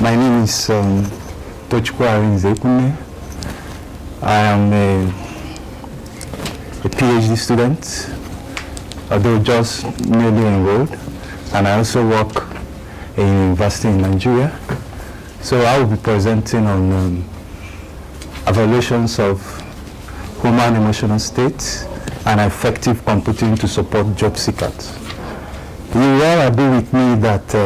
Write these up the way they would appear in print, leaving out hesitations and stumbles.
My name is Tochukwu Arinzekune. I am a PhD student, although just newly enrolled, and I also work in a university in Nigeria. So I will be presenting on evaluations of human emotional state and effective computing to support job seekers. You will all agree with me that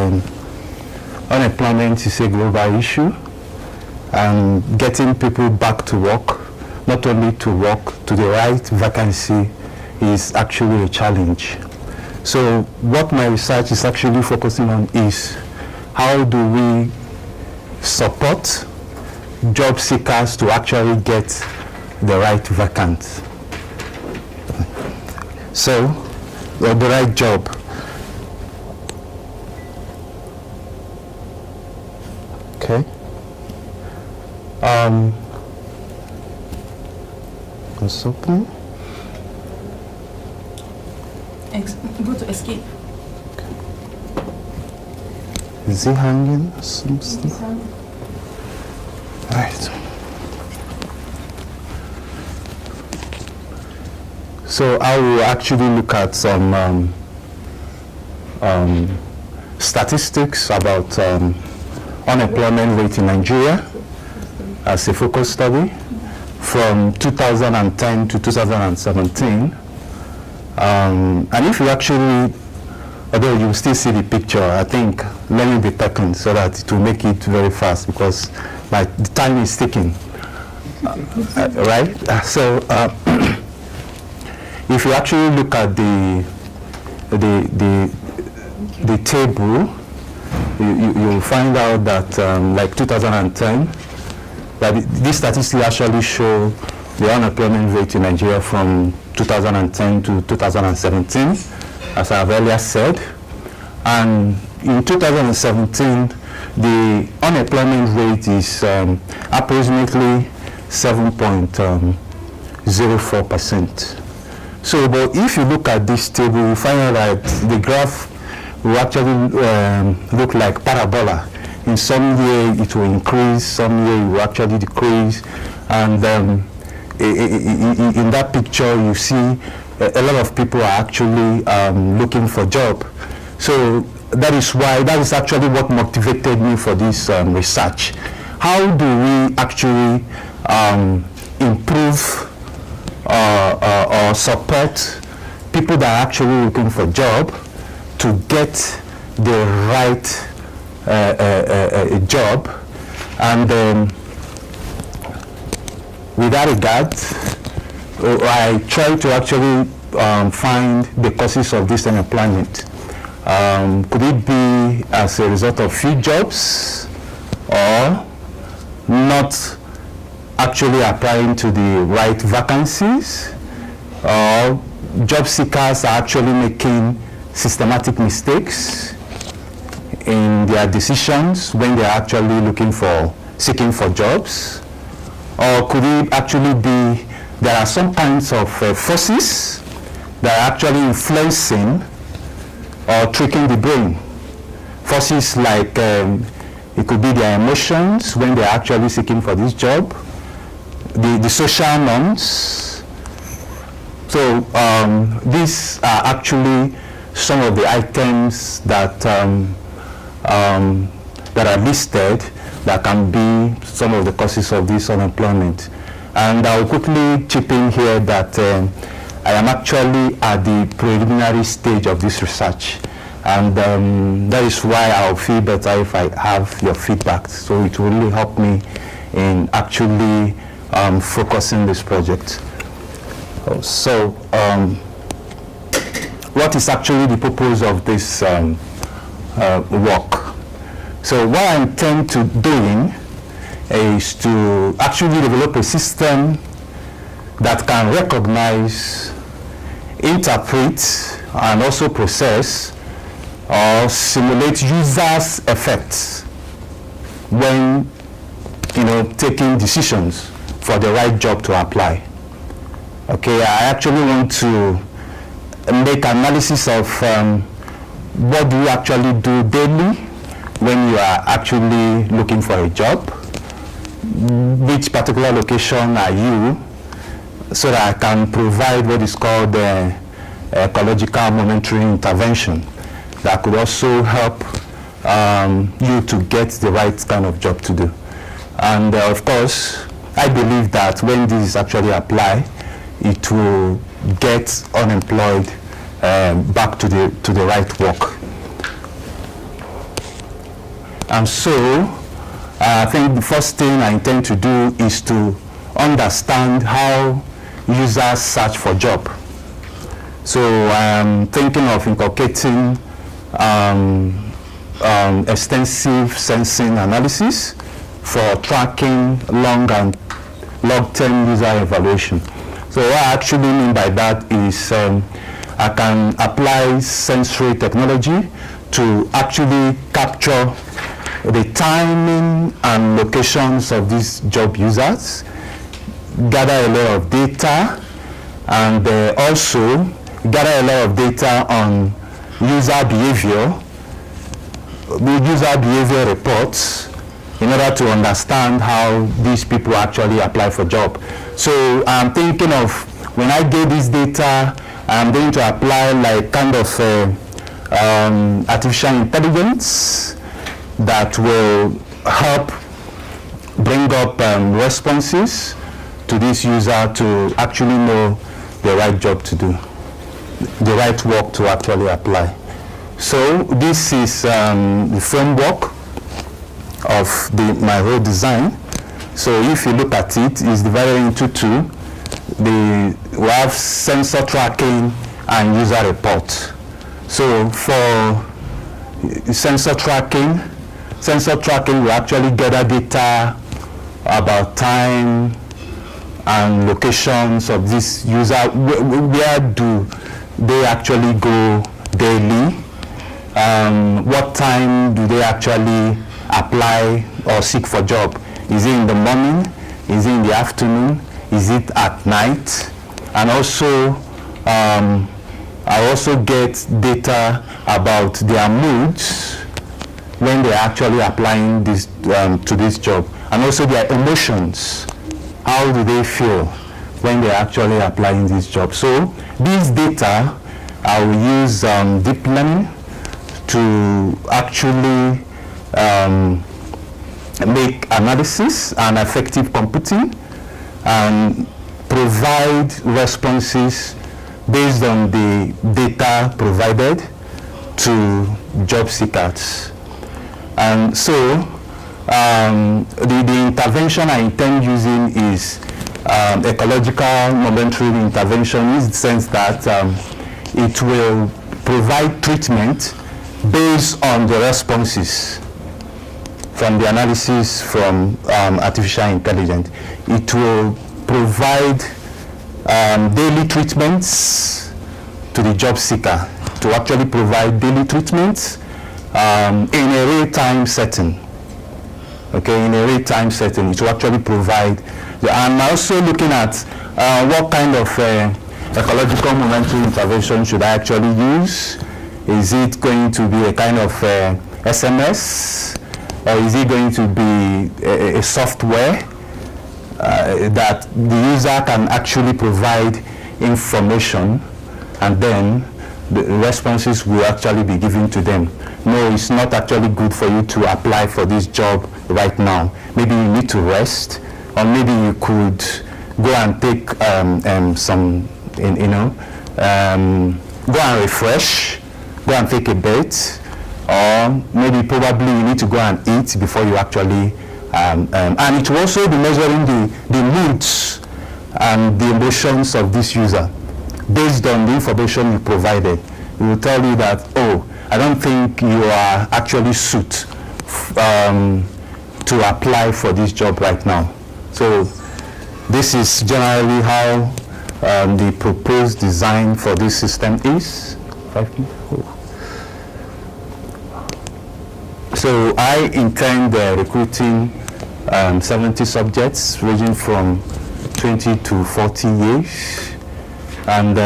unemployment is a global issue, and getting people back to work, not only to work, to the right vacancy, is actually a challenge. So what my research is actually focusing on is how do we support job seekers to actually get the right vacant. So, the right job. Okay. What's open? Go to escape. Okay. Is he hanging? Something? Right. So I will actually look at some statistics about unemployment rate in Nigeria as a focus study from 2010 to 2017. And if you actually, although you still see the picture, I think let me be talking so that it will make it very fast because the time is ticking. Right? So if you actually look at the table, you'll find out that like 2010, that these statistics actually show the unemployment rate in Nigeria from 2010 to 2017, as I've earlier said. And in 2017, the unemployment rate is approximately 7.04%. So, but if you look at this table, you find out that the graph will actually look like parabola. In some year it will increase, some year it will actually decrease, and in that picture you see a lot of people are actually looking for job. So that is actually what motivated me for this research. How do we actually improve or support people that are actually looking for job to get the right job? And with that regard, I try to actually find the causes of this unemployment. Could it be as a result of few jobs, or not actually applying to the right vacancies, or job seekers are actually making systematic mistakes in their decisions when they are actually seeking for jobs? Or could it actually be there are some kinds of forces that are actually influencing or tricking the brain? Forces like it could be their emotions when they are actually seeking for this job, the social norms. So these are actually some of the items that that are listed that can be some of the causes of this unemployment. And I'll quickly chip in here that I am actually at the preliminary stage of this research, and that is why I'll feel better if I have your feedback. So it will really help me in actually focusing this project. So what is actually the purpose of this work? So what I intend to doing is to actually develop a system that can recognize, interpret, and also process or simulate users' effects when taking decisions for the right job to apply. Okay, I actually want to make analysis of what do we actually do daily when you are actually looking for a job, which particular location are you, so that I can provide what is called ecological momentary intervention that could also help you to get the right kind of job to do. And of course, I believe that when this is actually applied, it will get unemployed back to the right work. And so, I think the first thing I intend to do is to understand how users search for job. So I'm thinking of inculcating extensive sensing analysis for tracking long-term user evaluation. So what I actually mean by that is I can apply sensory technology to actually capture the timing and locations of these job users, gather a lot of data, and also gather a lot of data on user behavior reports in order to understand how these people actually apply for job. So I'm thinking of, when I get this data, I'm going to apply like kind of artificial intelligence that will help bring up responses to this user to actually know the right job to do, the right work to actually apply. So this is the framework of my whole design. So if you look at it, it's divided into two. We have sensor tracking and user report. So for sensor tracking will actually gather data about time and locations of this user. Where do they actually go daily? What time do they actually apply or seek for job? Is it in the morning? Is it in the afternoon? Is it at night? And also, I also get data about their moods when they're actually applying this to this job, and also their emotions. How do they feel when they're actually applying this job? So these data, I will use deep learning to actually make analysis and effective computing and provide responses based on the data provided to job seekers. And so the intervention I intend using is ecological momentary intervention, in the sense that it will provide treatment based on the responses from the analysis from artificial intelligence. It will provide daily treatments to the job seeker, to actually provide daily treatments in a real-time setting. Okay, in a real-time setting, it will actually provide. I'm also looking at what kind of ecological momentary intervention should I actually use. Is it going to be a kind of SMS, or is it going to be a software that the user can actually provide information, and then the responses will actually be given to them? No, it's not actually good for you to apply for this job right now. Maybe you need to rest, or maybe you could go and take some, go and refresh, go and take a bath, or maybe probably you need to go and eat before you actually, and it will also be measuring the moods and the emotions of this user based on the information you provided. It will tell you that, oh, I don't think you are actually suited to apply for this job right now. So this is generally how the proposed design for this system is. So I intend recruiting 70 subjects ranging from 20 to 40 years, and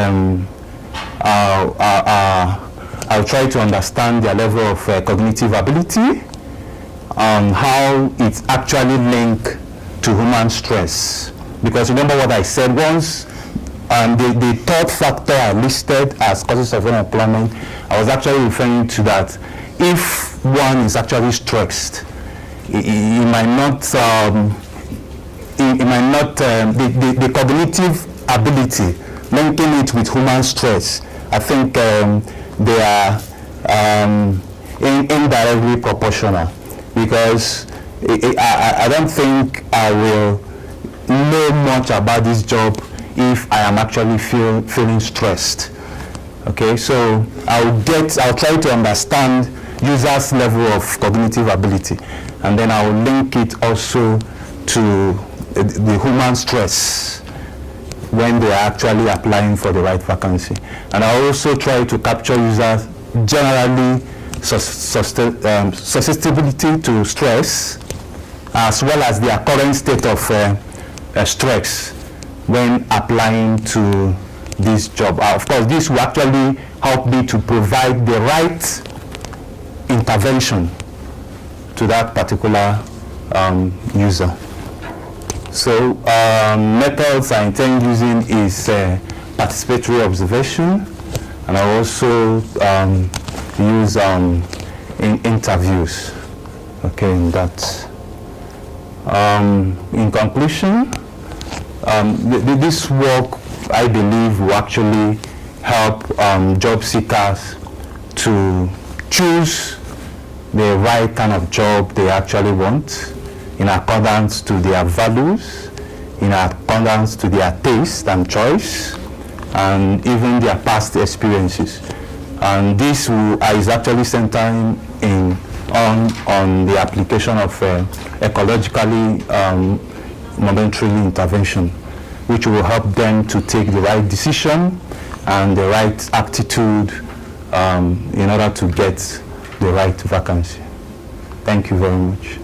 I'll try to understand their level of cognitive ability, on how it's actually linked to human stress. Because remember what I said, once the third factor I listed as causes of unemployment, I was actually referring to that if one is actually stressed, it might not, the cognitive ability, linking it with human stress, I think they are indirectly proportional, because I don't think I will know much about this job if I am actually feeling stressed. Okay, so I'll try to understand users' level of cognitive ability, and then I'll link it also to the human stress when they are actually applying for the right vacancy. And I also try to capture users generally susceptibility to stress, as well as their current state of stress when applying to this job. Of course, this will actually help me to provide the right intervention to that particular user. So methods I intend using is participatory observation, and I also use in interviews. Okay, in that. In conclusion, this work, I believe, will actually help job seekers to choose the right kind of job they actually want, in accordance to their values, in accordance to their taste and choice, and even their past experiences. And this is actually centering on the application of ecologically momentarily intervention, which will help them to take the right decision and the right attitude in order to get the right vacancy. Thank you very much.